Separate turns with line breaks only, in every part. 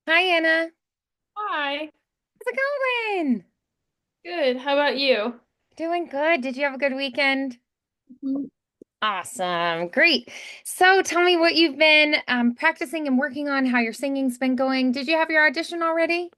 Hi, Anna.
Hi.
How's it going?
Good. How about you?
Doing good. Did you have a good weekend?
Mhm.
Awesome. Great. So tell me what you've been practicing and working on, how your singing's been going. Did you have your audition already?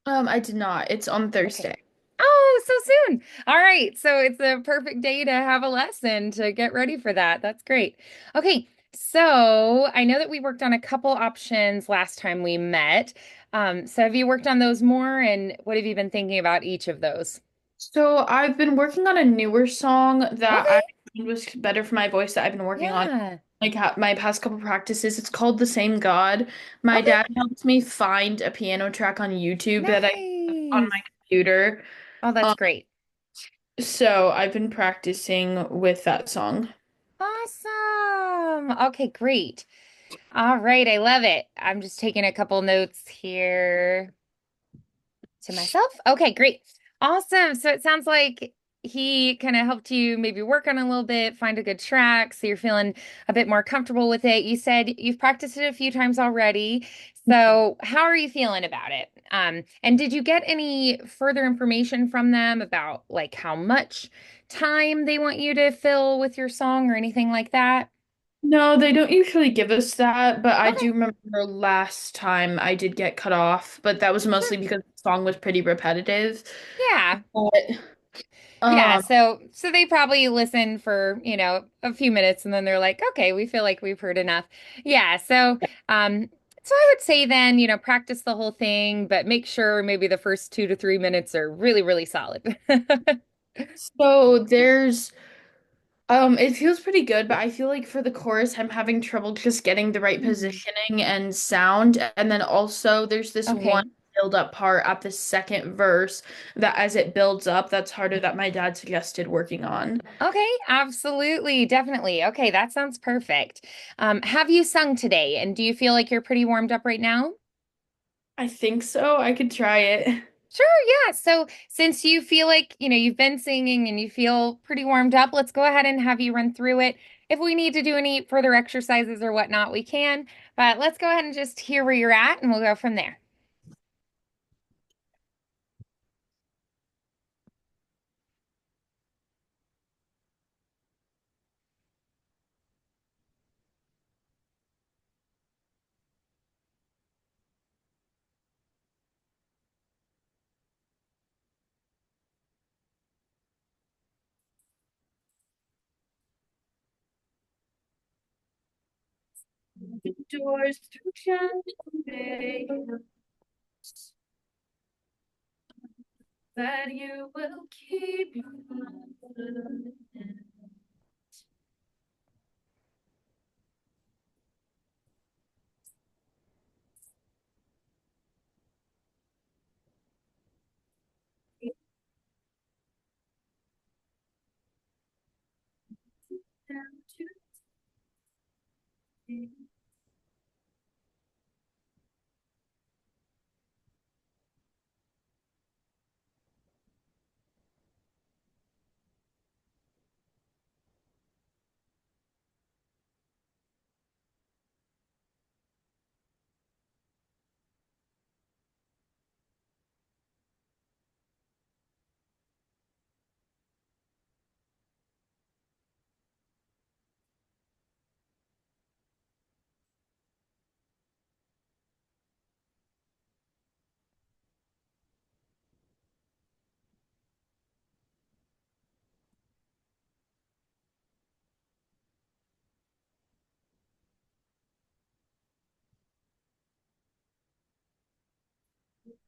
I did not. It's on
Okay.
Thursday.
Oh, so soon. All right. So it's a perfect day to have a lesson to get ready for that. That's great. Okay. So I know that we worked on a couple options last time we met. So have you worked on those more, and what have you been thinking about each of those?
So I've been working on a newer song that I
Okay.
found was better for my voice that I've been working on
Yeah.
my past couple practices. It's called The Same God. My
Okay.
dad helped me find a piano track on YouTube that I have on
Nice.
my computer.
Oh, that's
Um,
great.
so I've been practicing with that song.
Awesome. Okay, great. All right, I love it. I'm just taking a couple notes here to myself. Okay, great. Awesome. So it sounds like he kind of helped you maybe work on a little bit, find a good track, so you're feeling a bit more comfortable with it. You said you've practiced it a few times already. So how are you feeling about it? And did you get any further information from them about like how much time they want you to fill with your song or anything like that?
No, they don't usually give us that, but I
Okay,
do remember last time I did get cut off, but that was
sure.
mostly because the song was pretty repetitive.
Yeah.
But
Yeah,
um
so they probably listen for, a few minutes and then they're like, "Okay, we feel like we've heard enough." Yeah, so I would say then, practice the whole thing, but make sure maybe the first 2 to 3 minutes are really, really solid.
so there's it feels pretty good, but I feel like for the chorus I'm having trouble just getting the right
Hmm.
positioning and sound. And then also there's this one
Okay.
build up part at the second verse that as it builds up, that's harder that my dad suggested working on.
Okay, absolutely, definitely. Okay, that sounds perfect. Have you sung today and do you feel like you're pretty warmed up right now?
I think so. I could try it.
Sure, yeah. So since you feel like, you've been singing and you feel pretty warmed up, let's go ahead and have you run through it. If we need to do any further exercises or whatnot, we can. But let's go ahead and just hear where you're at and we'll go from there.
The doors to gently that you will keep your confidence. Down to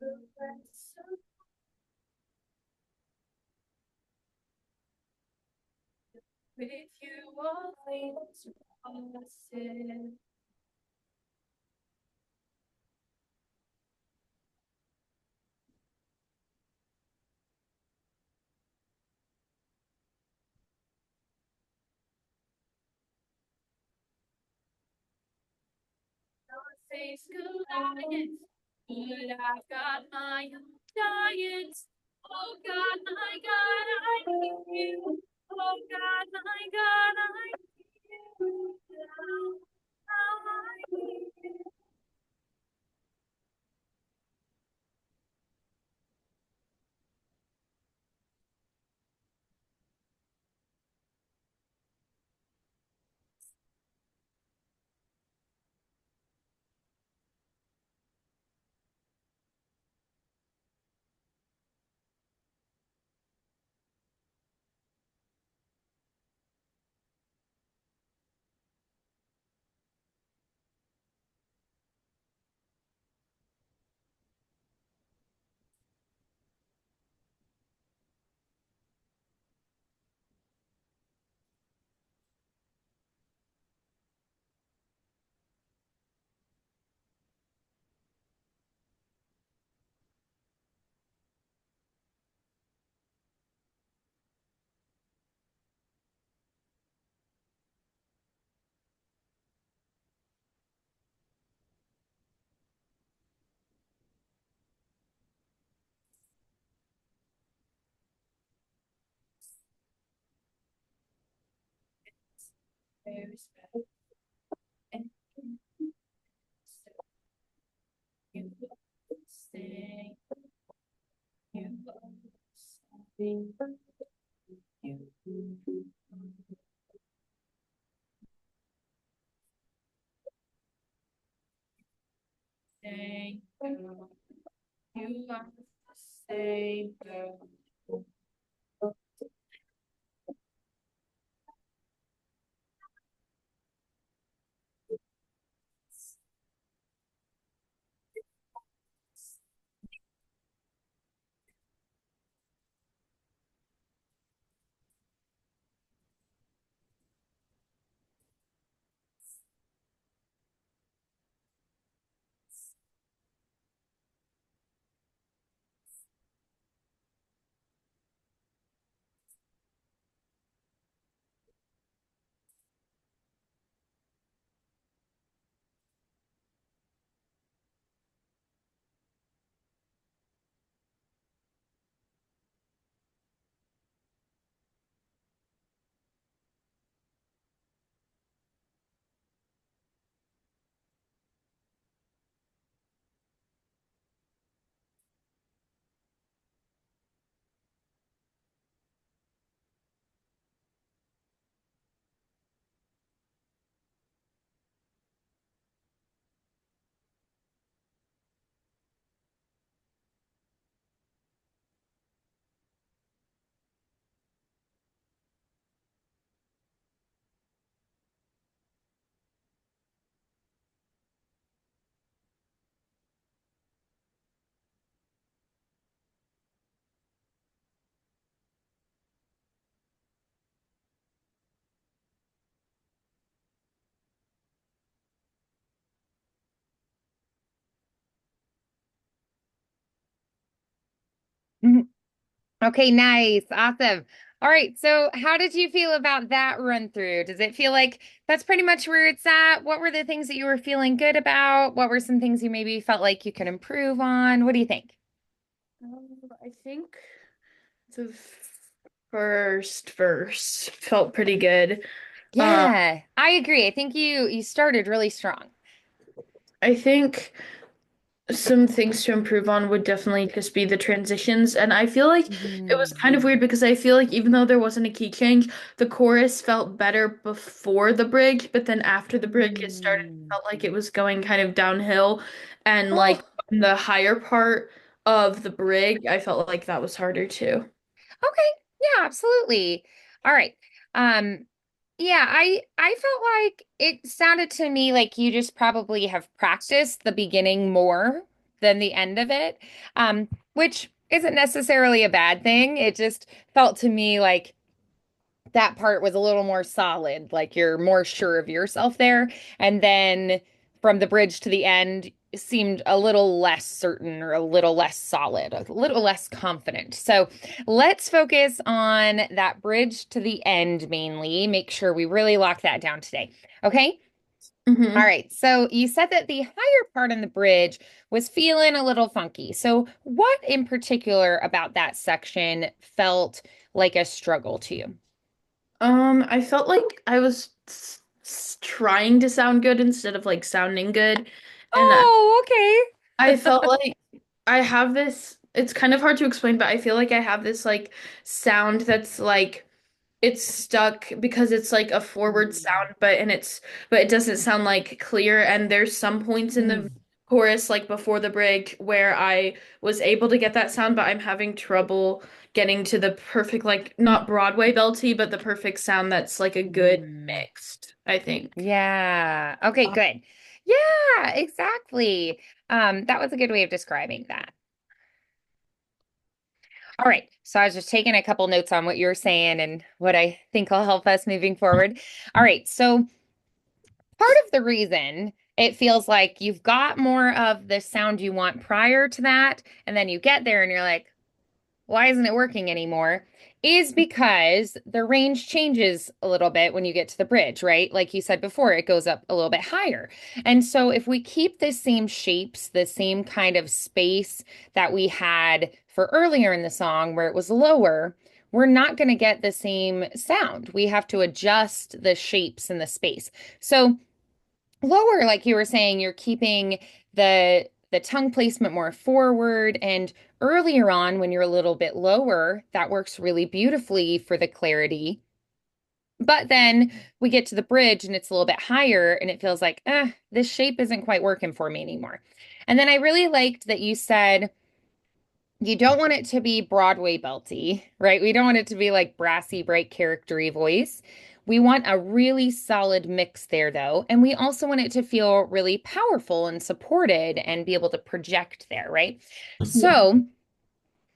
the rest of with you all things are possible. Face Goliath, but I've got my own giants. Oh God, my God, I need you. Oh God, my God, I need you. Now, how I need you. There's better and so you stay, you stay, you stay, you are stay.
Mhm. Okay, nice. Awesome. All right. So, how did you feel about that run through? Does it feel like that's pretty much where it's at? What were the things that you were feeling good about? What were some things you maybe felt like you could improve on? What do you think?
I think the first verse felt pretty good. Um,
Yeah, I agree. I think you started really strong.
I think some things to improve on would definitely just be the transitions. And I feel like it was
Mhm.
kind of weird because I feel like even though there wasn't a key change, the chorus felt better before the bridge, but then after the bridge, it started,
Mm.
felt like it was going kind of downhill. And like
Oh,
in the higher part of the bridge, I felt like that was harder too.
okay. Yeah, absolutely. All right. Um, yeah, I felt like it sounded to me like you just probably have practiced the beginning more than the end of it. Which isn't necessarily a bad thing. It just felt to me like that part was a little more solid, like you're more sure of yourself there. And then from the bridge to the end seemed a little less certain or a little less solid, a little less confident. So let's focus on that bridge to the end mainly. Make sure we really lock that down today. Okay. All
Hmm.
right. So you said that the higher part in the bridge was feeling a little funky. So what in particular about that section felt like a struggle to you?
I felt like I was trying to sound good instead of like sounding good. And
Oh,
I
okay.
felt like I have this, it's kind of hard to explain, but I feel like I have this like sound that's like it's stuck because it's like a forward
Mm.
sound, but it doesn't sound like clear. And there's some points in the
Mm.
chorus, like before the break, where I was able to get that sound, but I'm having trouble getting to the perfect, like not Broadway belty, but the perfect sound that's like a good
Mm.
mixed, I think.
Yeah. Okay, good. Yeah, exactly. That was a good way of describing that. All right. So I was just taking a couple notes on what you were saying and what I think will help us moving forward. All right. So part of the reason it feels like you've got more of the sound you want prior to that, and then you get there and you're like, why isn't it working anymore? Is because the range changes a little bit when you get to the bridge, right? Like you said before, it goes up a little bit higher. And so if we keep the same shapes, the same kind of space that we had for earlier in the song where it was lower, we're not going to get the same sound. We have to adjust the shapes in the space. So lower, like you were saying, you're keeping the tongue placement more forward, and earlier on when you're a little bit lower, that works really beautifully for the clarity. But then we get to the bridge and it's a little bit higher and it feels like, this shape isn't quite working for me anymore. And then I really liked that you said you don't want it to be Broadway belty, right? We don't want it to be like brassy, bright, charactery voice. We want a really solid mix there, though. And we also want it to feel really powerful and supported and be able to project there, right?
Yeah.
So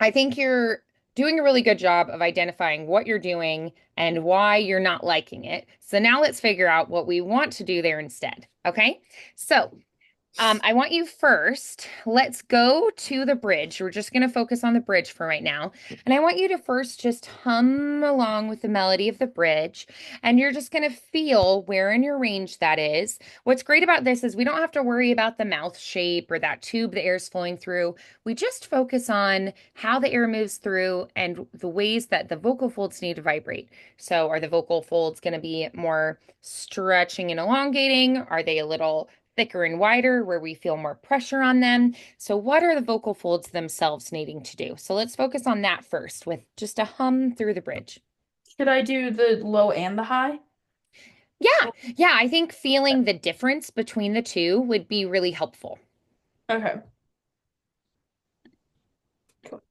I think you're doing a really good job of identifying what you're doing and why you're not liking it. So now let's figure out what we want to do there instead. Okay. So I want you first, let's go to the bridge. We're just going to focus on the bridge for right now. And I want you to first just hum along with the melody of the bridge. And you're just going to feel where in your range that is. What's great about this is we don't have to worry about the mouth shape or that tube the air is flowing through. We just focus on how the air moves through and the ways that the vocal folds need to vibrate. So are the vocal folds going to be more stretching and elongating? Are they a little thicker and wider where we feel more pressure on them? So what are the vocal folds themselves needing to do? So let's focus on that first with just a hum through the bridge.
Should I do the low and the high?
Yeah, yeah, I think feeling the difference between the two would be really helpful.
Okay. Cool.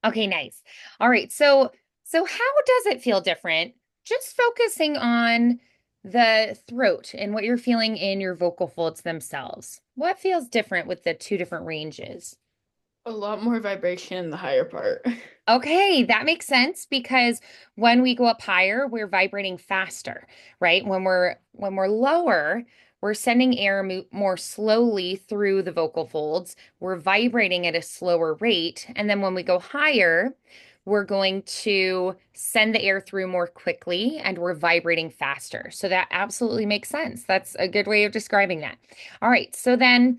Okay, nice. All right. So how does it feel different? Just focusing on the throat and what you're feeling in your vocal folds themselves. What feels different with the two different ranges?
A lot more vibration in the higher part.
Okay, that makes sense because when we go up higher, we're vibrating faster, right? When we're lower, we're sending air more slowly through the vocal folds. We're vibrating at a slower rate, and then when we go higher, we're going to send the air through more quickly and we're vibrating faster. So that absolutely makes sense. That's a good way of describing that. All right, so then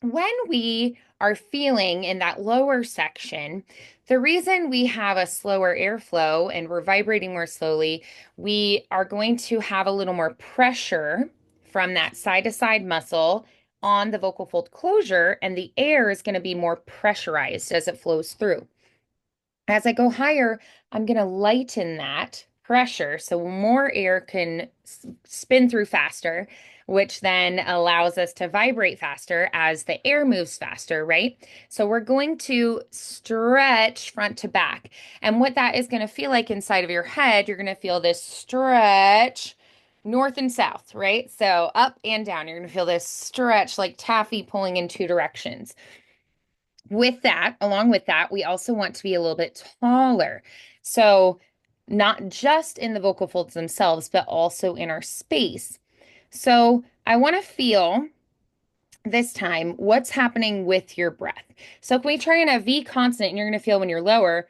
when we are feeling in that lower section, the reason we have a slower airflow and we're vibrating more slowly, we are going to have a little more pressure from that side to side muscle on the vocal fold closure, and the air is going to be more pressurized as it flows through. As I go higher, I'm going to lighten that pressure so more air can spin through faster, which then allows us to vibrate faster as the air moves faster, right? So we're going to stretch front to back. And what that is going to feel like inside of your head, you're going to feel this stretch north and south, right? So up and down, you're going to feel this stretch like taffy pulling in two directions. With that, along with that, we also want to be a little bit taller. So, not just in the vocal folds themselves, but also in our space. So, I want to feel this time what's happening with your breath. So, can we try in a V consonant and you're going to feel when you're lower,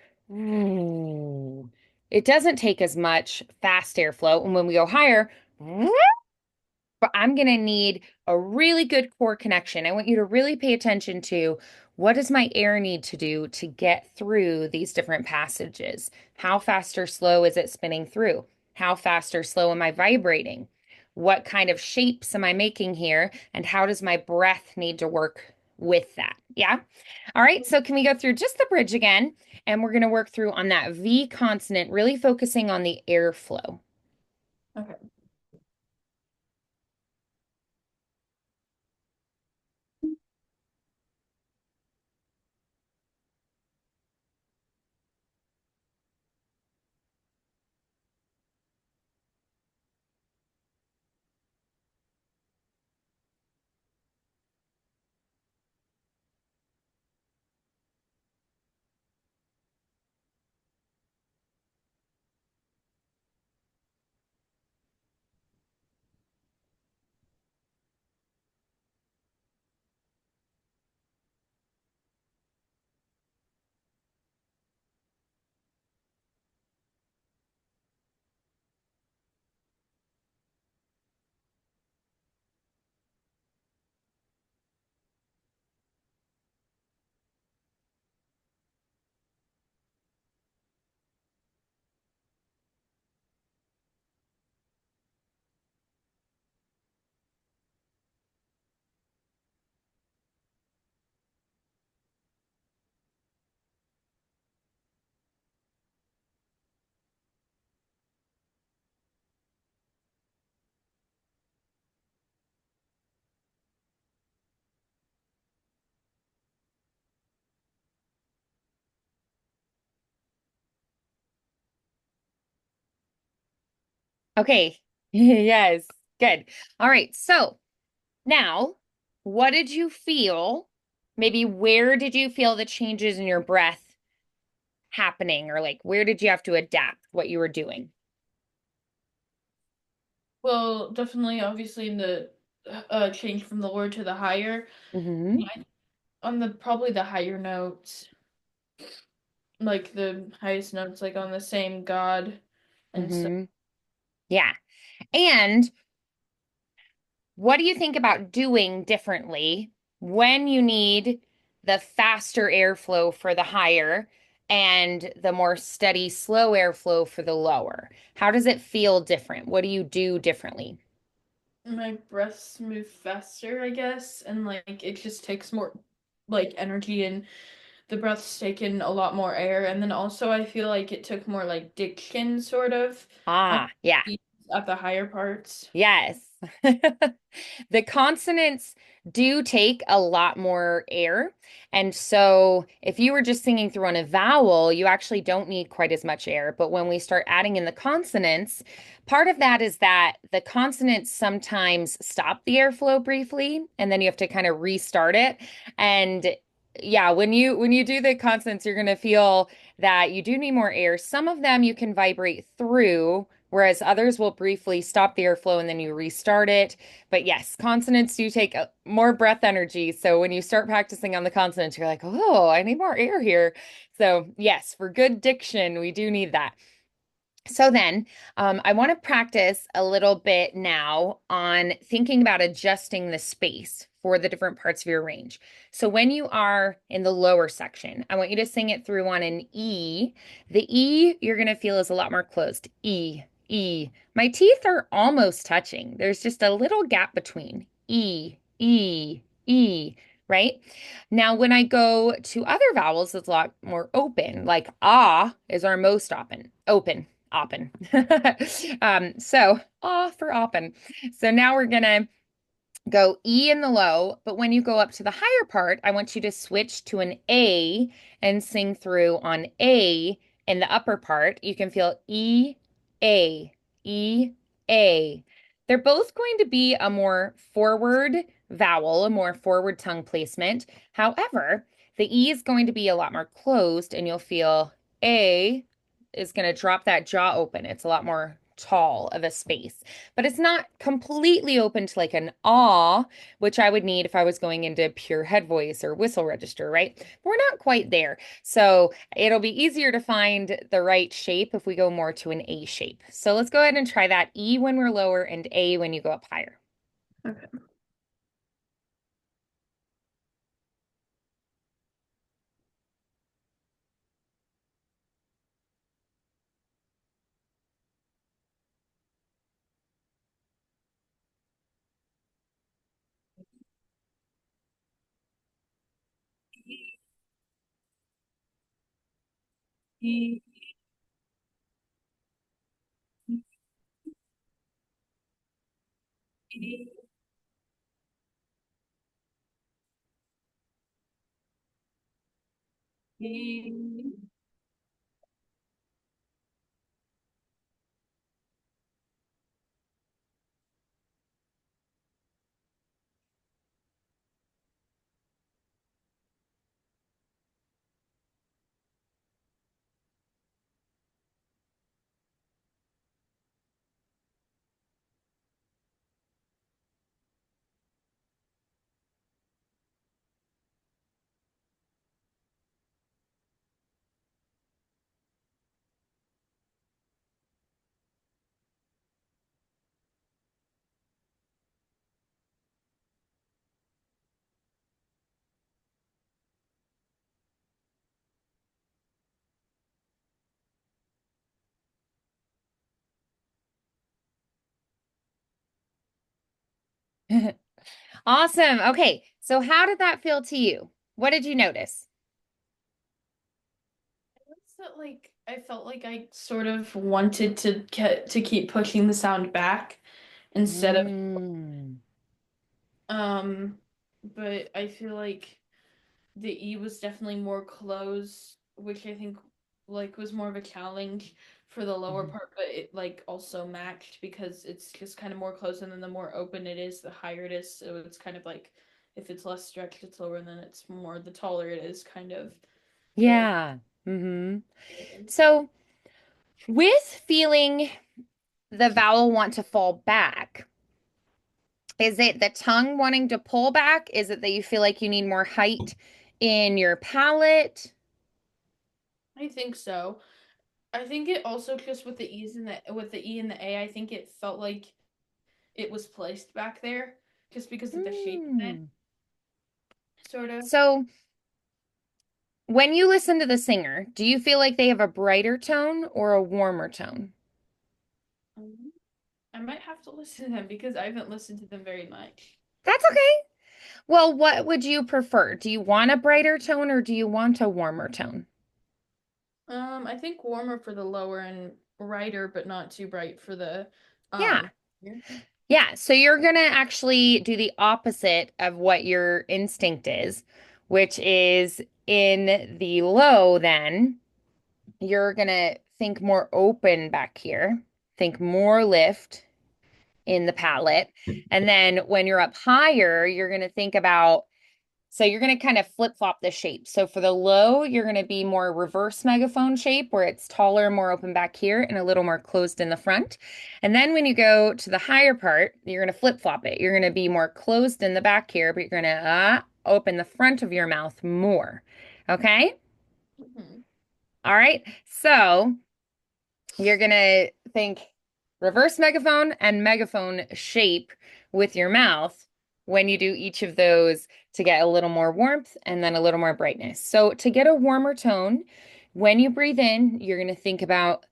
it doesn't take as much fast airflow. And when we go higher, but I'm going to need a really good core connection. I want you to really pay attention to what does my air need to do to get through these different passages? How fast or slow is it spinning through? How fast or slow am I vibrating? What kind of shapes am I making here? And how does my breath need to work with that? Yeah. All right. So can we go through just the bridge again? And we're going to work through on that V consonant, really focusing on the airflow.
Okay.
Okay. Yes. Good. All right. So now, what did you feel? Maybe where did you feel the changes in your breath happening? Or like where did you have to adapt what you were doing?
Well, definitely, obviously, in the change from the lower to the higher,
Hmm.
on the probably the higher notes, like the highest notes, like on the same God and stuff.
Hmm. Yeah. And what do you think about doing differently when you need the faster airflow for the higher and the more steady, slow airflow for the lower? How does it feel different? What do you do differently?
My breaths move faster, I guess, and like it just takes more like energy, and the breath's taken a lot more air, and then also I feel like it took more like diction sort of on
Ah, yeah.
at the higher parts.
Yes. The consonants do take a lot more air. And so if you were just singing through on a vowel, you actually don't need quite as much air. But when we start adding in the consonants, part of that is that the consonants sometimes stop the airflow briefly, and then you have to kind of restart it. And yeah, when you do the consonants, you're going to feel that you do need more air. Some of them you can vibrate through, whereas others will briefly stop the airflow and then you restart it. But yes, consonants do take more breath energy. So when you start practicing on the consonants, you're like, oh, I need more air here. So yes, for good diction, we do need that. So then, I want to practice a little bit now on thinking about adjusting the space for the different parts of your range. So when you are in the lower section, I want you to sing it through on an E. The E you're going to feel is a lot more closed. E, E. My teeth are almost touching. There's just a little gap between E, E, E, right? Now, when I go to other vowels, it's a lot more open, like ah is our most open. Oppen. So ah for oppen. So now we're gonna go E in the low, but when you go up to the higher part, I want you to switch to an A and sing through on A in the upper part. You can feel E, A, E, A. They're both going to be a more forward vowel, a more forward tongue placement. However, the E is going to be a lot more closed, and you'll feel A is going to drop that jaw open. It's a lot more tall of a space, but it's not completely open to like an ah, which I would need if I was going into pure head voice or whistle register, right? But we're not quite there. So it'll be easier to find the right shape if we go more to an A shape. So let's go ahead and try that E when we're lower and A when you go up higher.
Okay.
Awesome. Okay. So how did that feel to you? What did you notice?
I felt like I sort of wanted to keep pushing the sound back instead of
Mm.
um but I feel like the E was definitely more closed, which I think like was more of a challenge for the lower
Mhm.
part, but it like also matched because it's just kind of more closed, and then the more open it is, the higher it is. So it's kind of like if it's less stretched, it's lower, and then it's more the taller it is, kind of the
Yeah. So with feeling the vowel want to fall back, is it the tongue wanting to pull back? Is it that you feel like you need more height in your palate?
I think so. I think it also just with the E's and the with the E and the A, I think it felt like it was placed back there just because of the shape of it,
Hmm.
sort of.
So when you listen to the singer, do you feel like they have a brighter tone or a warmer tone?
Um, I might have to listen to them because I haven't listened to them very much.
That's okay. Well, what would you prefer? Do you want a brighter tone or do you want a warmer tone?
I think warmer for the lower and brighter, but not too bright for the
Yeah.
here.
Yeah. So you're going to actually do the opposite of what your instinct is, which is in the low, then you're going to think more open back here, think more lift in the palate. And then when you're up higher, you're going to think about so you're going to kind of flip-flop the shape. So for the low, you're going to be more reverse megaphone shape where it's taller, more open back here and a little more closed in the front. And then when you go to the higher part, you're going to flip-flop it. You're going to be more closed in the back here, but you're going to open the front of your mouth more. Okay?
Mhm.
All right. So you're going to think reverse megaphone and megaphone shape with your mouth when you do each of those to get a little more warmth and then a little more brightness. So, to get a warmer tone, when you breathe in, you're going to think about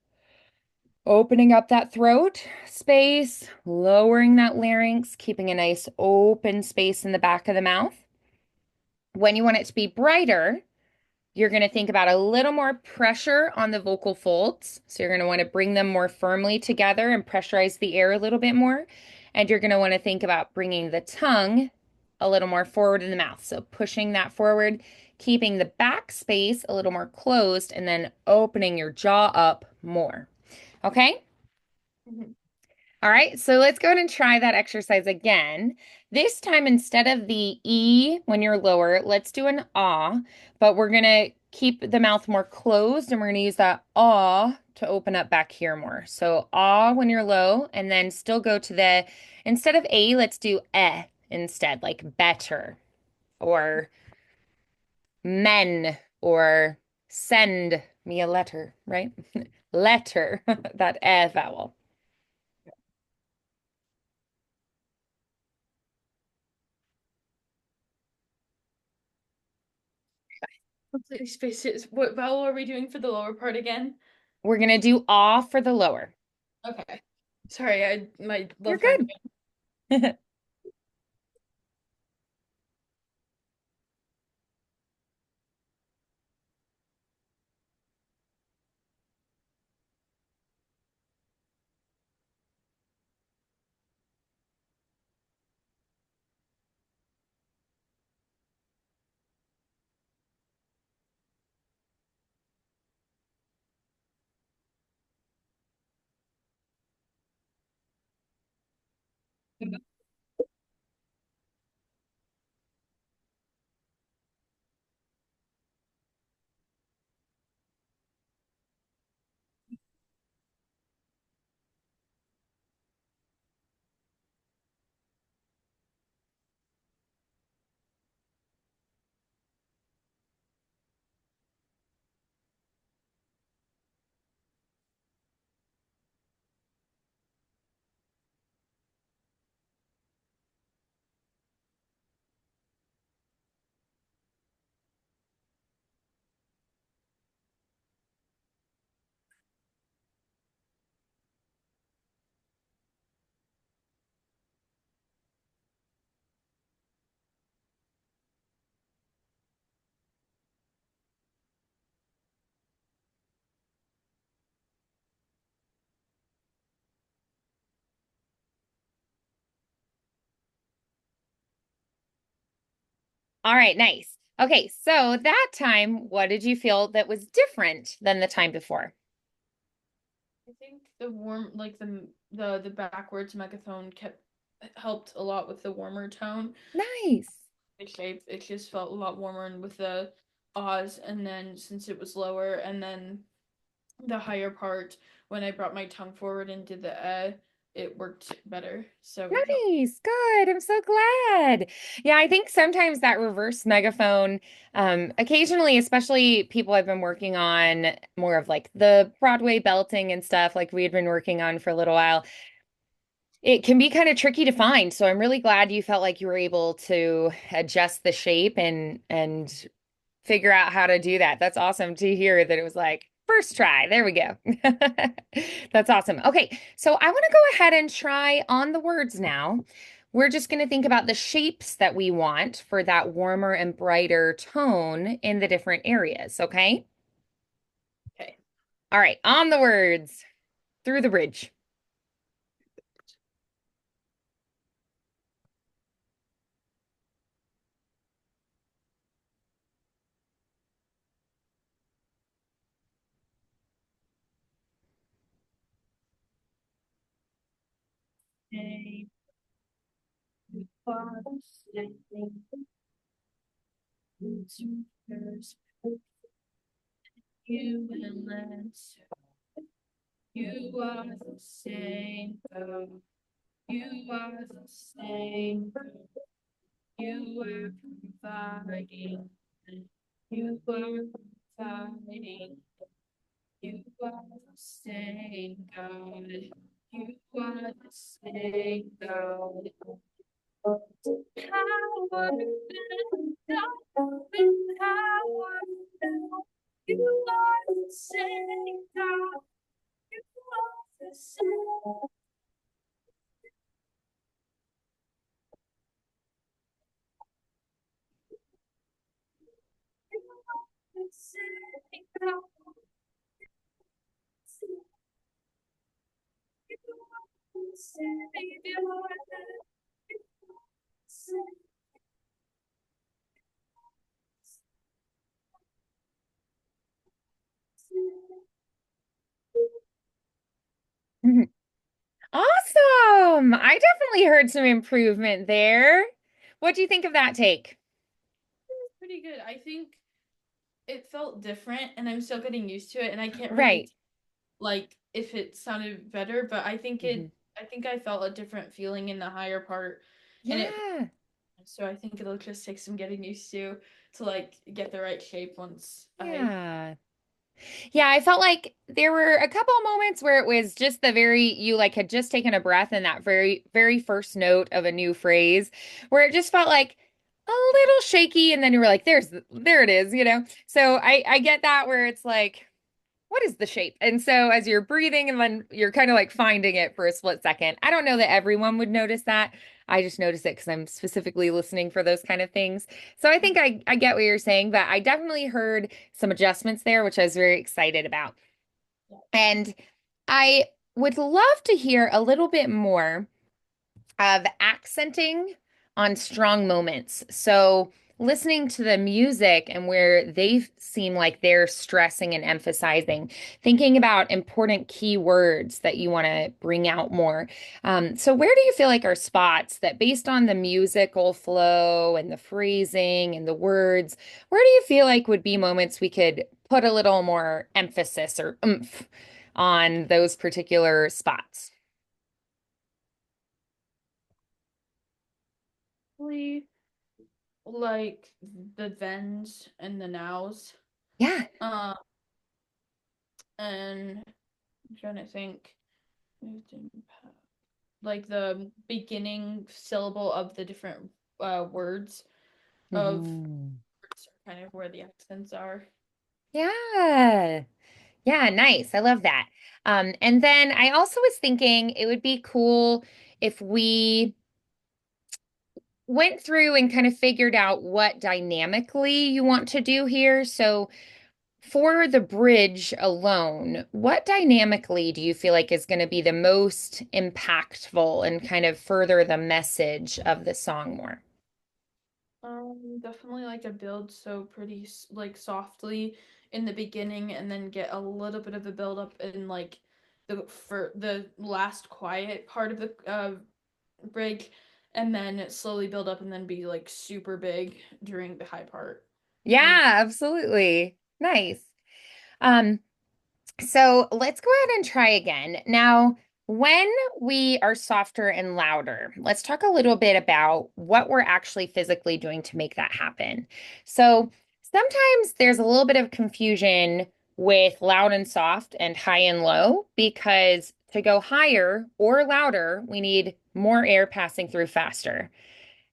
opening up that throat space, lowering that larynx, keeping a nice open space in the back of the mouth. When you want it to be brighter, you're going to think about a little more pressure on the vocal folds. So you're going to want to bring them more firmly together and pressurize the air a little bit more. And you're going to want to think about bringing the tongue a little more forward in the mouth. So pushing that forward, keeping the back space a little more closed, and then opening your jaw up more. Okay?
Mhm.
All right, so let's go ahead and try that exercise again. This time, instead of the E when you're lower, let's do an ah, but we're going to keep the mouth more closed, and we're going to use that ah to open up back here more. So ah when you're low, and then still go to the, instead of a, let's do instead, like better, or men, or send me a letter, right? Letter, that vowel.
Completely spaced it. What vowel are we doing for the lower part again?
We're going to do ah for the lower.
Okay. Sorry, I my
You're
left my
good. All right, nice. Okay, so that time, what did you feel that was different than the time before?
I think the warm, like the backwards megaphone kept helped a lot with the warmer tone.
Nice.
The shape, it just felt a lot warmer, and with the Oz, and then since it was lower, and then the higher part, when I brought my tongue forward and did the it worked better. So it helped.
Nice. Good. I'm so glad. Yeah, I think sometimes that reverse megaphone, occasionally, especially people I've been working on more of like the Broadway belting and stuff, like we had been working on for a little while, it can be kind of tricky to find. So I'm really glad you felt like you were able to adjust the shape and figure out how to do that. That's awesome to hear that it was like first try. There we go. That's awesome. Okay, so I want to go ahead and try on the words now. We're just going to think about the shapes that we want for that warmer and brighter tone in the different areas, okay?
Okay.
All right, on the words, through the bridge.
Stay, far, standing, roots, rivers, you endless. You are the same God. You are the same God. You are providing. You are providing. You are the same God. You are the same God. Power and love and power. You are the same God. You are the same. You are the same God. You are the Savior.
Awesome. I definitely heard some improvement there. What do you think of that take?
Pretty good. I think it felt different and I'm still getting used to it and I can't really
Right.
like if it sounded better, but
Mhm.
I think I felt a different feeling in the higher part and it
Yeah.
so I think it'll just take some getting used to like get the right shape once I
Yeah. Yeah, I felt like there were a couple moments where it was just the very, you like had just taken a breath in that very, very first note of a new phrase where it just felt like a little shaky. And then you were like, there it is, you know? So I get that where it's like, what is the shape? And so as you're breathing and then you're kind of like finding it for a split second. I don't know that everyone would notice that. I just notice it because I'm specifically listening for those kind of things. So I think I get what you're saying, but I definitely heard some adjustments there, which I was very excited about. And I would love to hear a little bit more of accenting on strong moments. So, listening to the music and where they seem like they're stressing and emphasizing, thinking about important key words that you want to bring out more. So, where do you feel like are spots that, based on the musical flow and the phrasing and the words, where do you feel like would be moments we could put a little more emphasis or oomph on those particular spots?
really like the thens and the nows.
Yeah.
Um and I'm trying to think like the beginning syllable of the different words of
Mhm.
words are kind of where the accents are.
Yeah. Yeah, nice. I love that. And then I also was thinking it would be cool if we went through and kind of figured out what dynamically you want to do here. So for the bridge alone, what dynamically do you feel like is going to be the most impactful and kind of further the message of the song more?
Definitely like a build so pretty like softly in the beginning and then get a little bit of a build up in like the last quiet part of the break and then slowly build up and then be like super big during the high part. Like
Yeah, absolutely. Nice. Um, So let's go ahead and try again. Now, when we are softer and louder, let's talk a little bit about what we're actually physically doing to make that happen. So sometimes there's a little bit of confusion with loud and soft and high and low because to go higher or louder, we need more air passing through faster.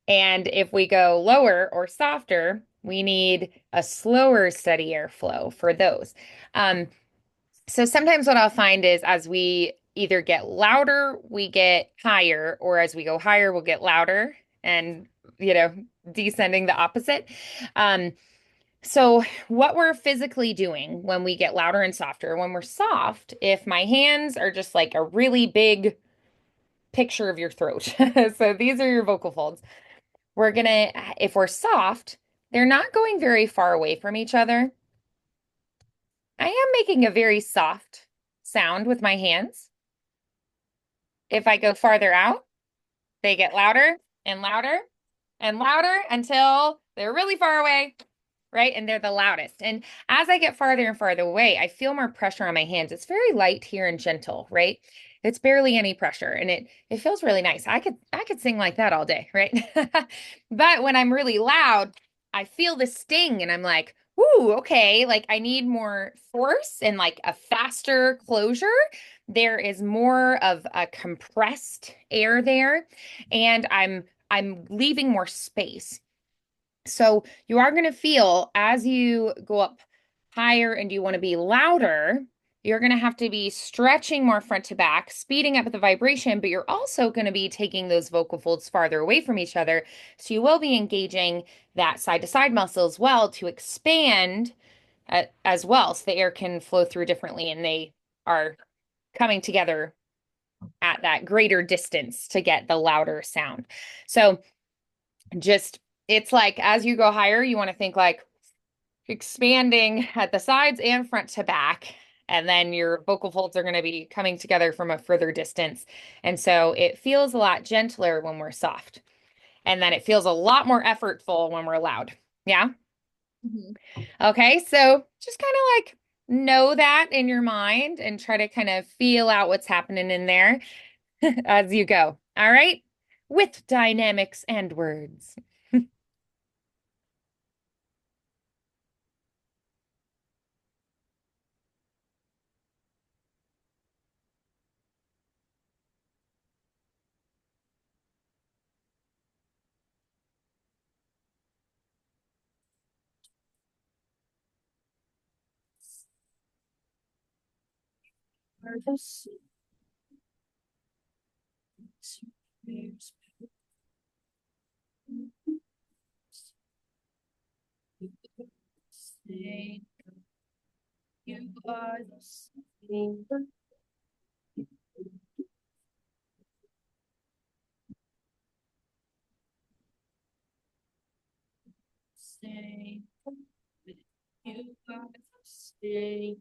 And if we go lower or softer, we need a slower, steady airflow for those. Um, so sometimes what I'll find is as we either get louder, we get higher, or as we go higher, we'll get louder and, you know, descending the opposite. Um, so what we're physically doing when we get louder and softer, when we're soft, if my hands are just like a really big picture of your throat. So these are your vocal folds. We're gonna, if we're soft, they're not going very far away from each other. I am making a very soft sound with my hands. If I go farther out, they get louder and louder and louder until they're really far away, right? And they're the loudest. And as I get farther and farther away, I feel more pressure on my hands. It's very light here and gentle, right? It's barely any pressure and it feels really nice. I could sing like that all day, right? But when I'm really loud, I feel the sting and I'm like, ooh, okay, like I need more force and like a faster closure. There is more of a compressed air there, and I'm leaving more space. So you are going to feel as you go up higher and you want to be louder, you're going to have to be stretching more front to back, speeding up the vibration, but you're also going to be taking those vocal folds farther away from each other. So you will be engaging that side to side muscle as well to expand as well. So the air can flow through differently and they are coming together at that greater distance to get the louder sound. So just it's like as you go higher, you want to think like expanding at the sides and front to back. And then your vocal folds are going to be coming together from a further distance. And so it feels a lot gentler when we're soft. And then it feels a lot more effortful when we're loud. Yeah.
Mhm.
Okay, so just kind of like know that in your mind and try to kind of feel out what's happening in there as you go. All right, with dynamics and words.
Artists, waves, say you are the same. Say you are the same.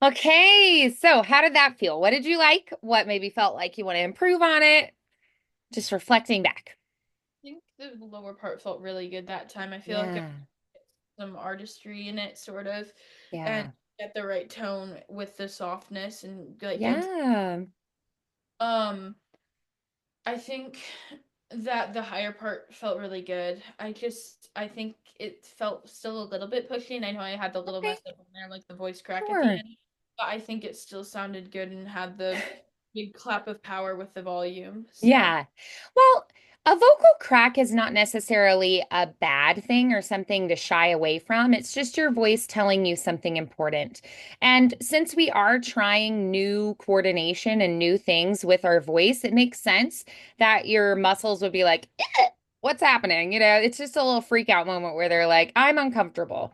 Okay, so how did that feel? What did you like? What maybe felt like you want to improve on it? Just reflecting back.
I think the lower part felt really good that time. I feel like I
Yeah,
had some artistry in it, sort of, and
yeah,
get the right tone with the softness and like good.
yeah.
Um, I think that the higher part felt really good. I think it felt still a little bit pushy, and I know I had the little
Okay,
mess up in there, like the voice crack at the
sure.
end, but I think it still sounded good and had the big clap of power with the volume. So,
Yeah. Well, a vocal crack is not necessarily a bad thing or something to shy away from. It's just your voice telling you something important. And since we are trying new coordination and new things with our voice, it makes sense that your muscles would be like, what's happening? It's just a little freak out moment where they're like, I'm uncomfortable.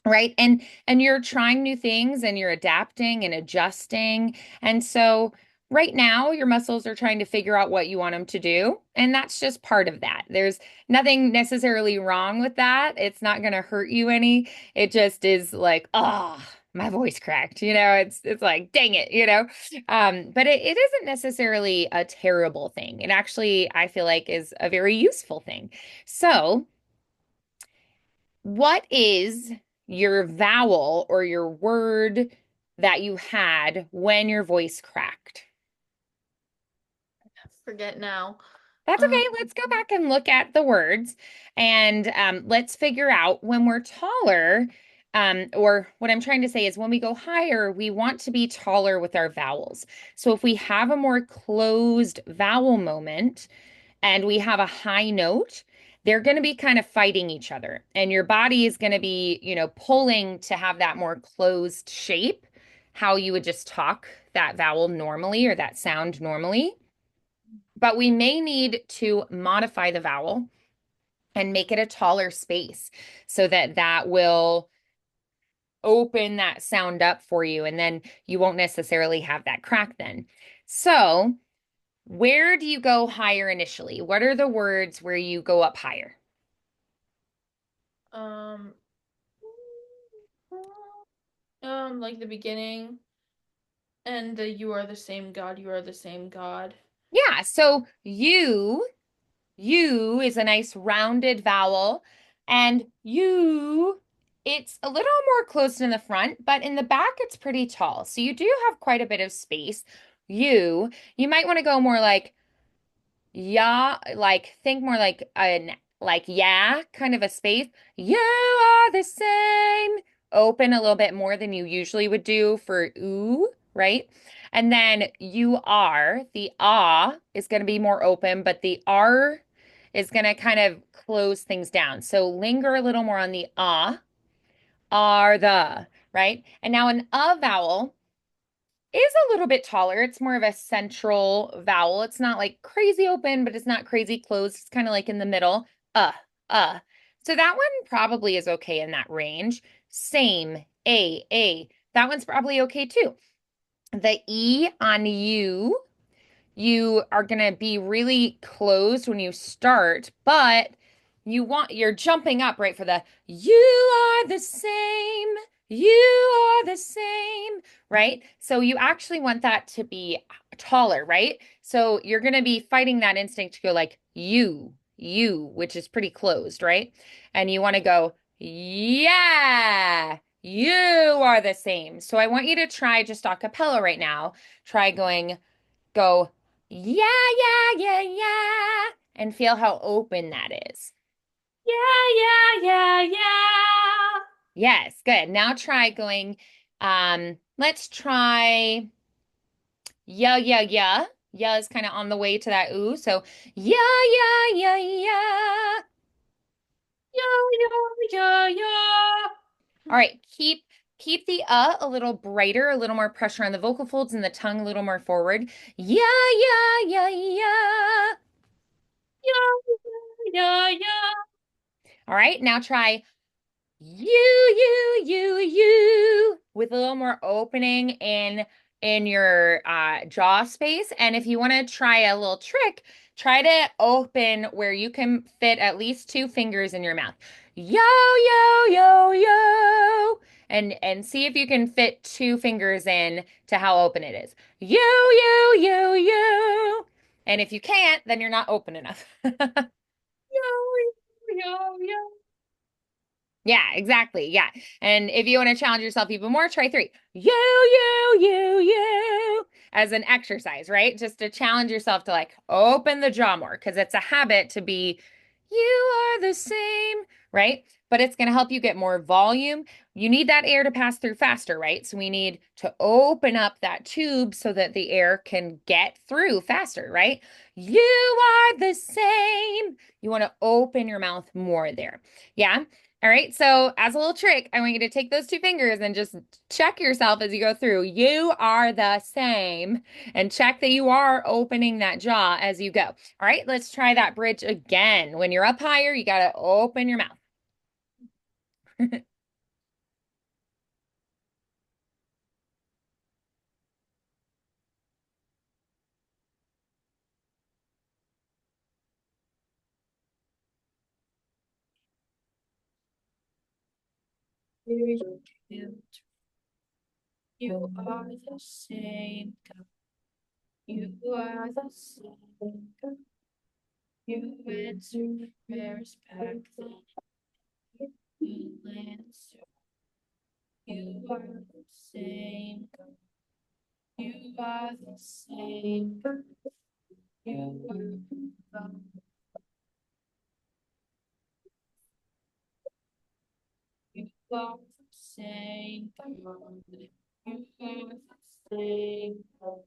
Right. And you're trying new things and you're adapting and adjusting. And so right now your muscles are trying to figure out what you want them to do. And that's just part of that. There's nothing necessarily wrong with that. It's not going to hurt you any. It just is like, oh, my voice cracked. It's like, dang it. But it isn't necessarily a terrible thing. It actually, I feel like, is a very useful thing. So what is your vowel or your word that you had when your voice cracked?
forget now.
That's
Um,
okay. Let's go back and look at the words and let's figure out when we're taller. Or what I'm trying to say is when we go higher, we want to be taller with our vowels. So if we have a more closed vowel moment, and we have a high note, they're going to be kind of fighting each other. And your body is going to be, pulling to have that more closed shape, how you would just talk that vowel normally or that sound normally. But we may need to modify the vowel and make it a taller space so that that will open that sound up for you. And then you won't necessarily have that crack then. So, where do you go higher initially? What are the words where you go up higher?
um, like the beginning and the you are the same God, you are the same God.
Yeah, so you is a nice rounded vowel, and you, it's a little more close in the front, but in the back it's pretty tall. So you do have quite a bit of space. You might want to go more like yeah, like think more like an like yeah, kind of a space. You are the same. Open a little bit more than you usually would do for ooh, right? And then you are, the ah is going to be more open, but the R is going to kind of close things down. So linger a little more on the are the, right? And now an vowel is a little bit taller. It's more of a central vowel. It's not like crazy open, but it's not crazy closed. It's kind of like in the middle. Uh, uh. So that one probably is okay in that range. Same, a. That one's probably okay too. The E on you are going to be really closed when you start, but you're jumping up right for the you are the same, you are the same, right? So you actually want that to be taller, right? So you're going to be fighting that instinct to go like you, which is pretty closed, right? And you want to go, yeah, you are the same. So I want you to try just a cappella right now. Try go, yeah, and feel how open that is.
Yeah.
Yes, good. Now try going, let's try yeah. Yeah is kind of on the way to that ooh. So yeah.
Yeah.
All right, keep the a little brighter, a little more pressure on the vocal folds and the tongue a little more forward. Yeah.
Yeah.
All right, now try you with a little more opening in your jaw space. And if you want to try a little trick, try to open where you can fit at least two fingers in your mouth. Yo. And see if you can fit two fingers in to how open it is. Yo. And if you can't, then you're not open enough.
Yo.
Yeah, exactly. Yeah. And if you want to challenge yourself even more, try three. You, as an exercise, right? Just to challenge yourself to like open the jaw more because it's a habit to be, you are the same, right? But it's going to help you get more volume. You need that air to pass through faster, right? So we need to open up that tube so that the air can get through faster, right? You are the same. You want to open your mouth more there. Yeah. All right, so as a little trick, I want you to take those two fingers and just check yourself as you go through. You are the same, and check that you are opening that jaw as you go. All right, let's try that bridge again. When you're up higher, you got to open your mouth.
You are the same God. You are the same God. You answered prayers back then. You answer. You are the same God. You are the same God. You are God. You are the same God. You are the same God.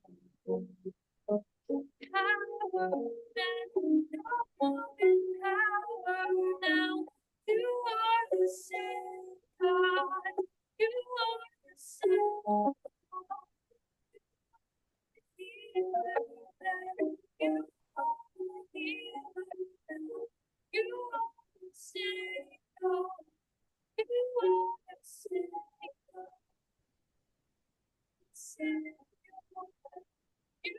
Power and power now. You are the same God. You are the same God. Healer, you are the healer. You are the same God. You are the same God. Same God. You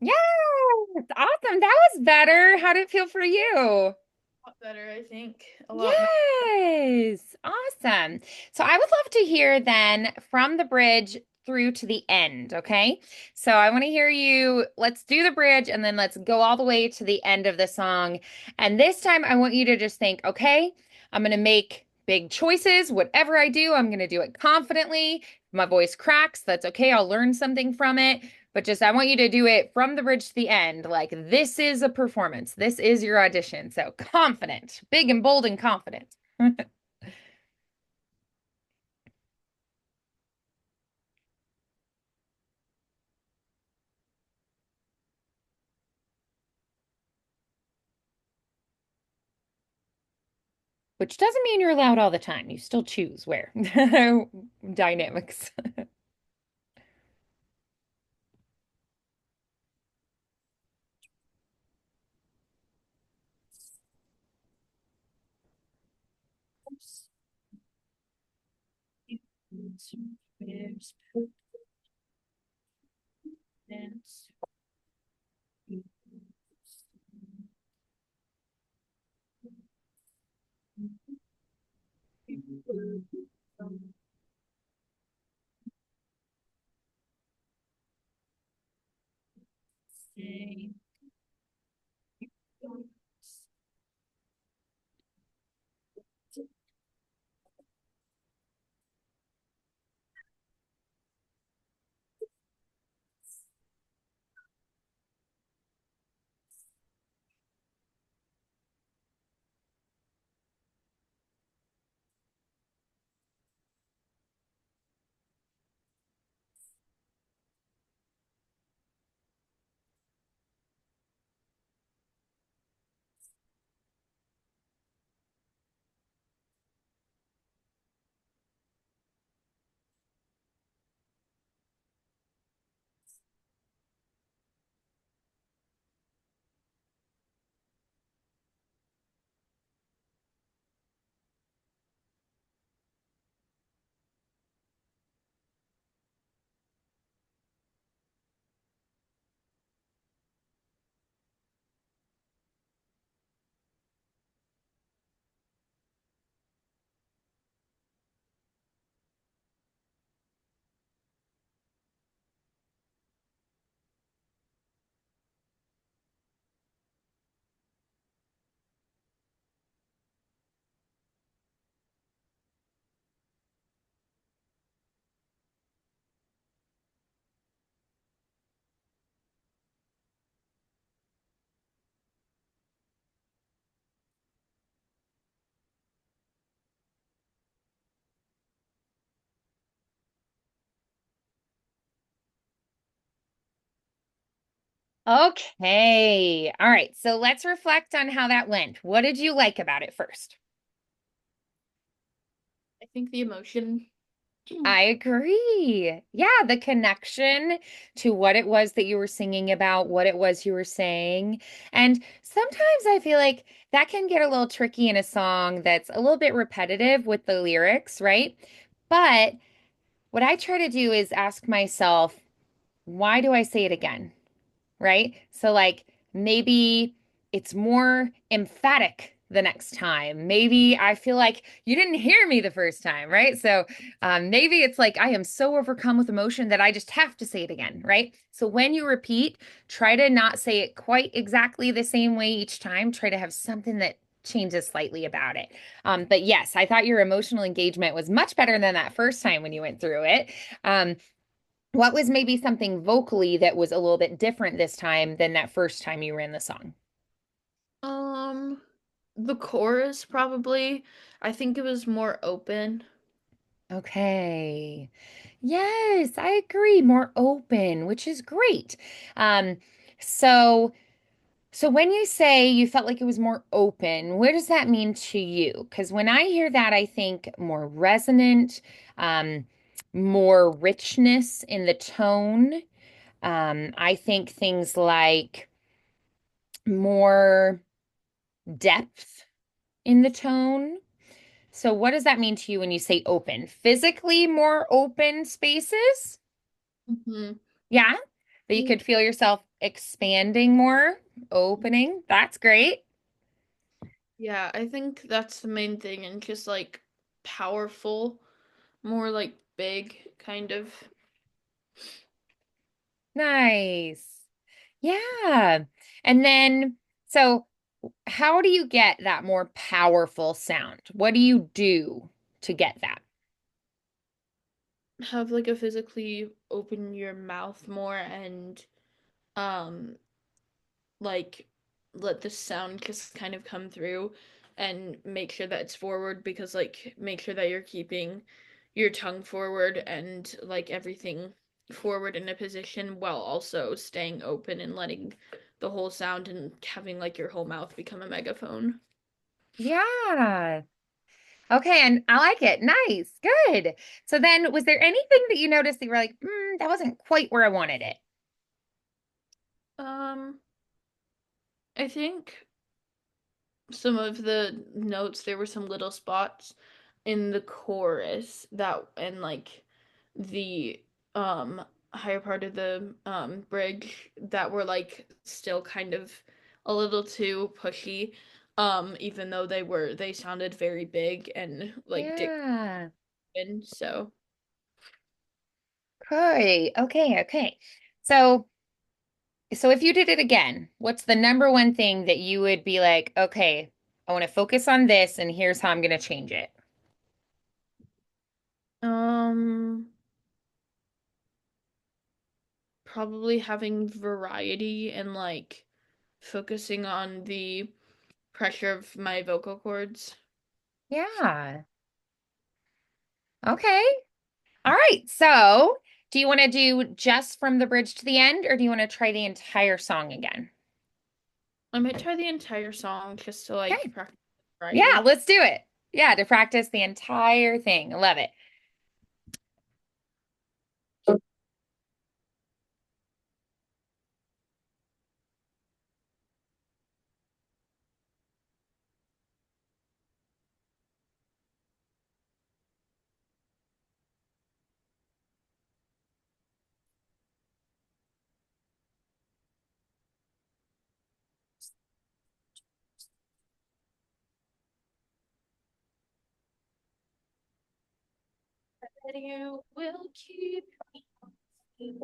Yes, awesome. That was better. How did it feel for you?
A lot better, I think. A lot better.
Yes, awesome. So I would love to hear then from the bridge through to the end, okay? So I want to hear you. Let's do the bridge and then let's go all the way to the end of the song. And this time I want you to just think, okay, I'm going to make big choices. Whatever I do, I'm going to do it confidently. If my voice cracks, that's okay. I'll learn something from it. But just, I want you to do it from the bridge to the end. Like, this is a performance. This is your audition. So confident, big and bold and confident. which doesn't mean you're allowed all the time. You still choose where. Dynamics. Okay. All right. So let's reflect on how that went. What did you like about it first?
I think the emotion.
I agree. Yeah, the connection to what it was that you were singing about, what it was you were saying. And sometimes I feel like that can get a little tricky in a song that's a little bit repetitive with the lyrics, right? But what I try to do is ask myself, why do I say it again? Right? So, like, maybe it's more emphatic the next time. Maybe I feel like you didn't hear me the first time, right? So, maybe it's like I am so overcome with emotion that I just have to say it again, right? So, when you repeat, try to not say it quite exactly the same way each time. Try to have something that changes slightly about it. But yes, I thought your emotional engagement was much better than that first time when you went through it. Um, what was maybe something vocally that was a little bit different this time than that first time you ran the song?
Um, the chorus probably. I think it was more open.
Okay. Yes, I agree. More open, which is great. Um, so so when you say you felt like it was more open, what does that mean to you? Because when I hear that, I think more resonant, um, more richness in the tone. I think things like more depth in the tone. So, what does that mean to you when you say open? Physically more open spaces?
Hmm.
Yeah. That you could feel yourself expanding more, opening. That's great.
Yeah, I think that's the main thing, and just like powerful, more like big kind of.
Nice. Yeah. And then, so how do you get that more powerful sound? What do you do to get that?
Have like a physically open your mouth more and um like let the sound just kind of come through and make sure that it's forward, because like make sure that you're keeping your tongue forward and like everything forward in a position while also staying open and letting the whole sound and having like your whole mouth become a megaphone.
Yeah. Okay, and I like it. Nice. Good. So then was there anything that you noticed that you were like, that wasn't quite where I wanted it?
Um, I think some of the notes, there were some little spots in the chorus that, and like the um higher part of the bridge, that were like still kind of a little too pushy, even though they sounded very big and like Dick,
Yeah.
so
Great. Okay, okay. So so if you did it again, what's the number one thing that you would be like, okay, I want to focus on this and here's how I'm going to change it?
um probably having variety and like focusing on the pressure of my vocal cords.
Yeah. Okay. All right. So, do you want to do just from the bridge to the end, or do you want to try the entire song again?
I might try the entire song just to like
Okay.
practice
Yeah,
variety.
let's do it. Yeah, to practice the entire thing. I love it.
That you will keep me.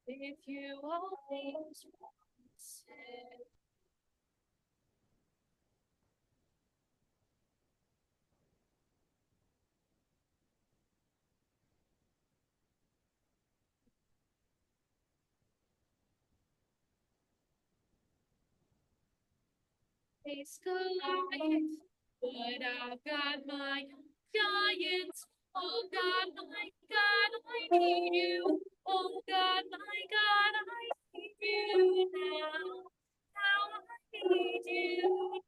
If you always said face Goliath, but I've got my giants. Oh God, my God, I need you. Oh God, my God, I need you now. Now I need you.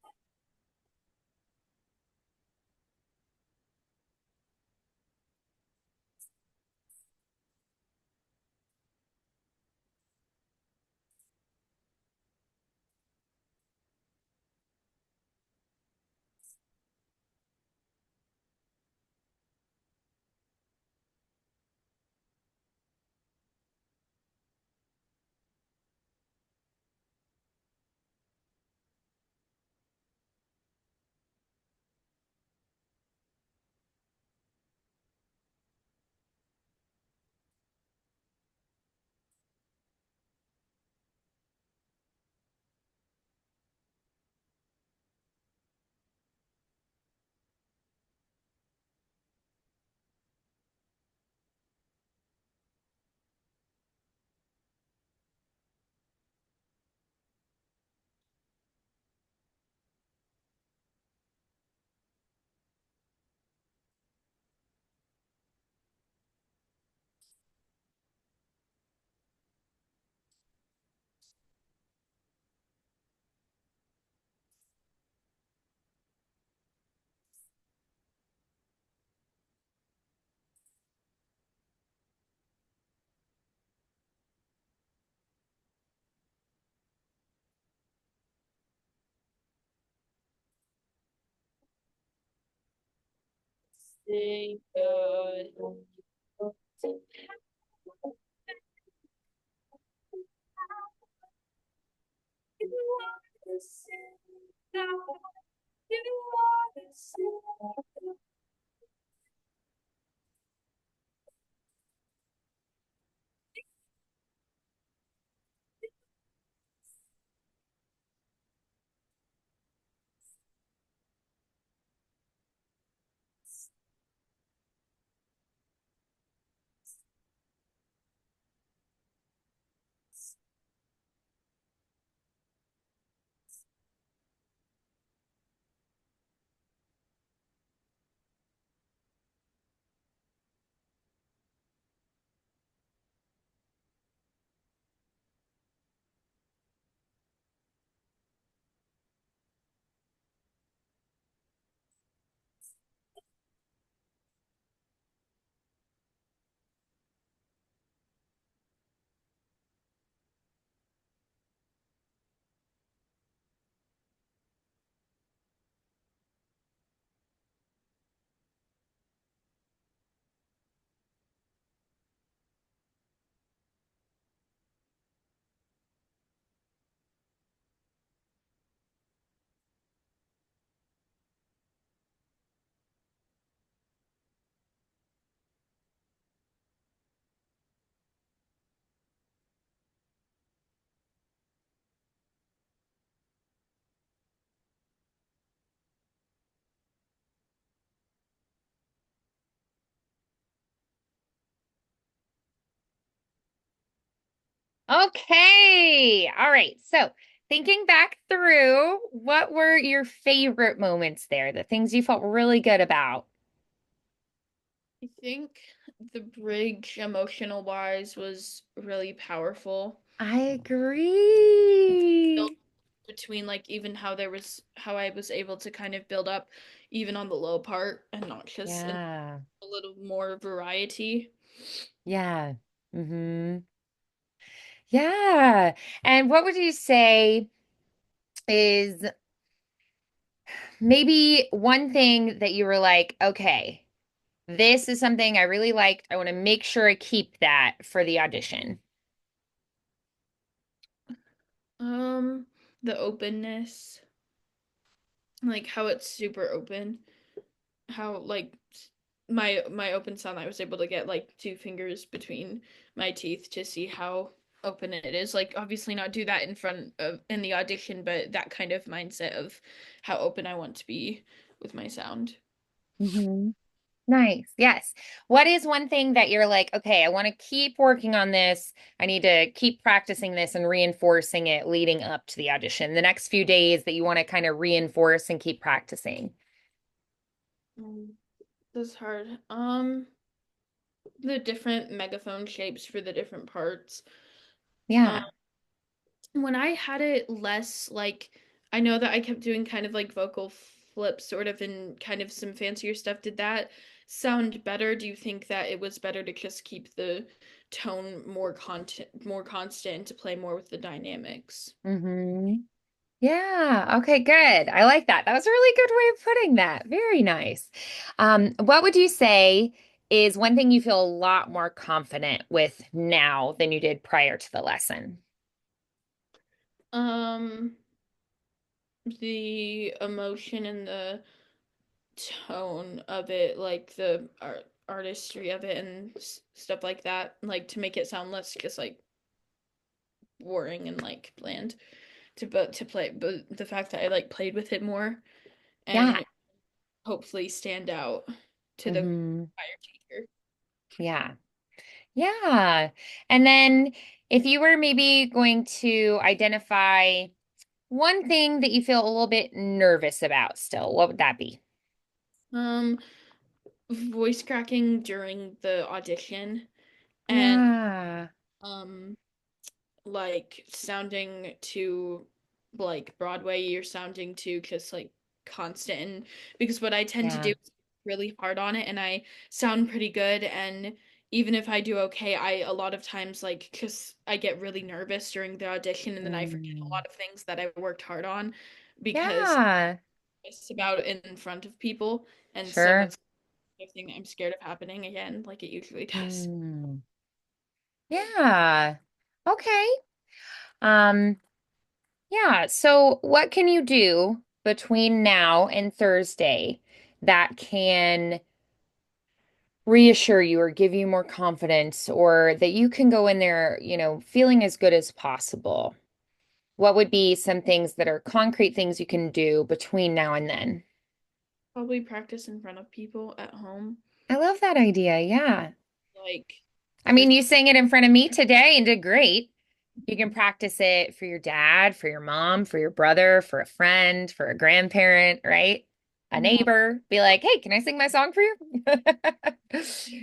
Thank God.
You are the center. You are the center.
Okay. All right. So, thinking back through, what were your favorite moments there? The things you felt really good about?
I think the bridge, emotional wise, was really powerful.
I
Built
agree.
between like even how I was able to kind of build up even on the low part and not just
Yeah.
a little more variety.
Yeah. Yeah. And what would you say is maybe one thing that you were like, okay, this is something I really liked. I want to make sure I keep that for the audition.
Um, the openness, like how it's super open, how like my open sound, I was able to get like two fingers between my teeth to see how open it is. Like obviously not do that in front of in the audition, but that kind of mindset of how open I want to be with my sound.
Hmm. Nice. Yes. What is one thing that you're like, okay, I want to keep working on this. I need to keep practicing this and reinforcing it leading up to the audition. The next few days that you want to kind of reinforce and keep practicing.
Mm, this is hard. The different megaphone shapes for the different parts. Um,
Yeah.
when I had it less like I know that I kept doing kind of like vocal flips sort of and kind of some fancier stuff. Did that sound better? Do you think that it was better to just keep the tone more constant to play more with the dynamics?
Hmm. Yeah. Okay, good. I like that. That was a really good way of putting that. Very nice. What would you say is one thing you feel a lot more confident with now than you did prior to the lesson?
Um, the emotion and the tone of it, like the artistry of it and stuff like that, like to make it sound less just like boring and like bland. To play, but the fact that I like played with it more
Yeah.
and hopefully stand out to the
Hmm.
higher teacher.
Yeah. Yeah. And then if you were maybe going to identify one thing that you feel a little bit nervous about still, what would that be?
Um, voice cracking during the audition and
Yeah.
um like sounding too like Broadway, you're sounding too just like constant and because what I tend to do
Yeah.
is really hard on it and I sound pretty good and even if I do okay, I a lot of times like because I get really nervous during the audition and then I forget a
Mm.
lot of things that I worked hard on because
Yeah.
it's about in front of people and so
Sure.
the thing that I'm scared of happening again, like it usually does.
Mm. Yeah. Okay. Um, yeah. So what can you do between now and Thursday that can reassure you or give you more confidence or that you can go in there, feeling as good as possible? What would be some things that are concrete things you can do between now and then?
Probably practice in front of people at home.
I love that idea. Yeah.
Like
I mean,
just
you sang it in front of me today and did great. You can practice it for your dad, for your mom, for your brother, for a friend, for a grandparent, right? A
yeah.
neighbor. Be like, hey, can I sing my song for you?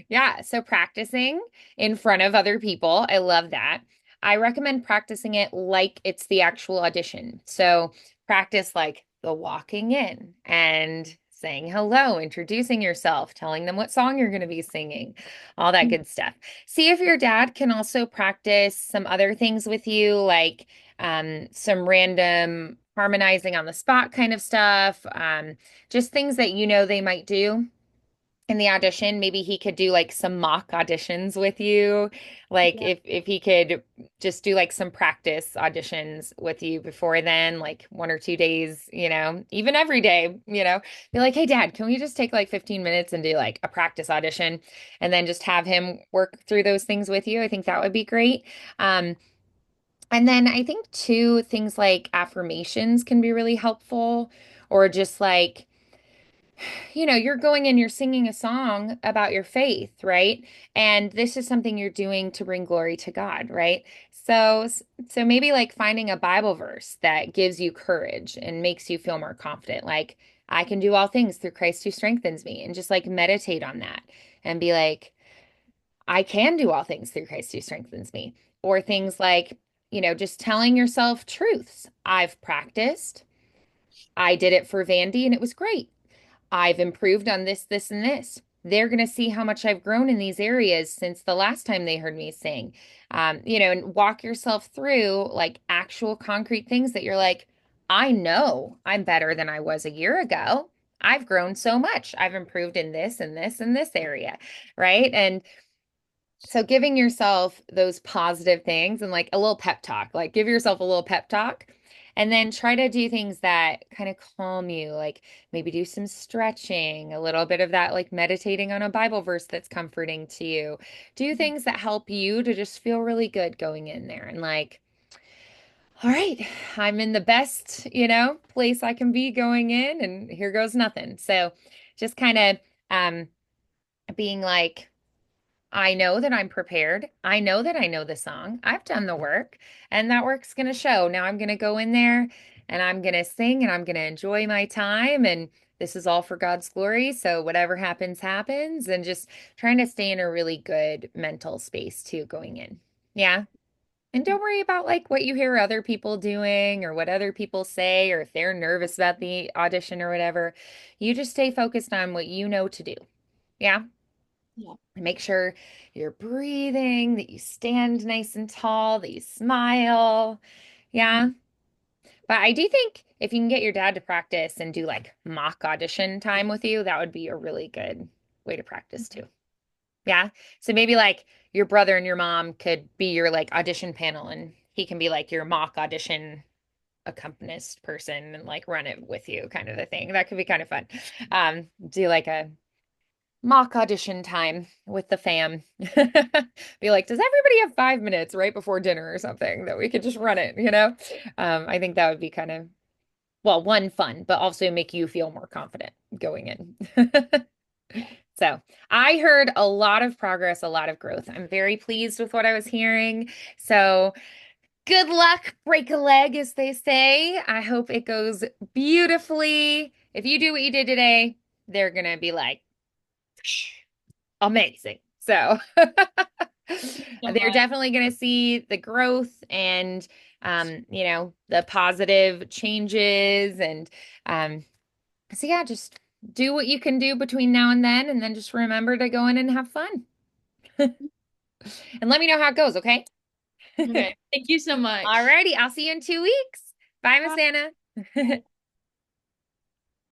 Yeah, so practicing in front of other people. I love that. I recommend practicing it like it's the actual audition. So practice like the walking in and saying hello, introducing yourself, telling them what song you're going to be singing, all that good stuff. See if your dad can also practice some other things with you, like some random harmonizing on the spot kind of stuff, just things that they might do in the audition. Maybe he could do like some mock auditions with you. Like
Yeah.
if he could just do like some practice auditions with you before then, like 1 or 2 days, even every day, be like, hey dad, can we just take like 15 minutes and do like a practice audition and then just have him work through those things with you? I think that would be great. Um, and then I think too, things like affirmations can be really helpful, or just like you're going and you're singing a song about your faith, right? And this is something you're doing to bring glory to God, right? So maybe like finding a Bible verse that gives you courage and makes you feel more confident, like I can do all things through Christ who strengthens me, and just like meditate on that and be like, I can do all things through Christ who strengthens me. Or things like, just telling yourself truths. I've practiced. I did it for Vandy and it was great. I've improved on this, this, and this. They're going to see how much I've grown in these areas since the last time they heard me sing. And walk yourself through like actual concrete things that you're like, I know I'm better than I was a year ago. I've grown so much. I've improved in this and this and this area, right? And so giving yourself those positive things and like a little pep talk, like give yourself a little pep talk, and then try to do things that kind of calm you, like maybe do some stretching, a little bit of that, like meditating on a Bible verse that's comforting to you. Do things that help you to just feel really good going in there and like, all right, I'm in the best, place I can be going in, and here goes nothing. So just kind of being like, I know that I'm prepared. I know that I know the song. I've done the work, and that work's going to show. Now I'm going to go in there and I'm going to sing and I'm going to enjoy my time. And this is all for God's glory. So whatever happens, happens. And just trying to stay in a really good mental space too going in. Yeah. And don't worry about like what you hear other people doing or what other people say or if they're nervous about the audition or whatever. You just stay focused on what you know to do. Yeah.
Yeah.
Make sure you're breathing, that you stand nice and tall, that you smile. Yeah. But I do think if you can get your dad to practice and do like mock audition time with you, that would be a really good way to practice too. Yeah. So maybe like your brother and your mom could be your like audition panel and he can be like your mock audition accompanist person and like run it with you kind of a thing. That could be kind of fun. Do like a mock audition time with the fam. Be like, does everybody have 5 minutes right before dinner or something that we could just run it, I think that would be kind of, well, one, fun, but also make you feel more confident going in. So I heard a lot of progress, a lot of growth. I'm very pleased with what I was hearing. So good luck, break a leg, as they say. I hope it goes beautifully. If you do what you did today, they're gonna be like, amazing. So
So
they're
much.
definitely going to see the growth and, the positive changes. And so, yeah, just do what you can do between now and then just remember to go in and have fun. And let me know how it goes, okay?
Okay. Thank you so much.
Alrighty, I'll see you in 2 weeks. Bye, Miss
Bye.
Anna.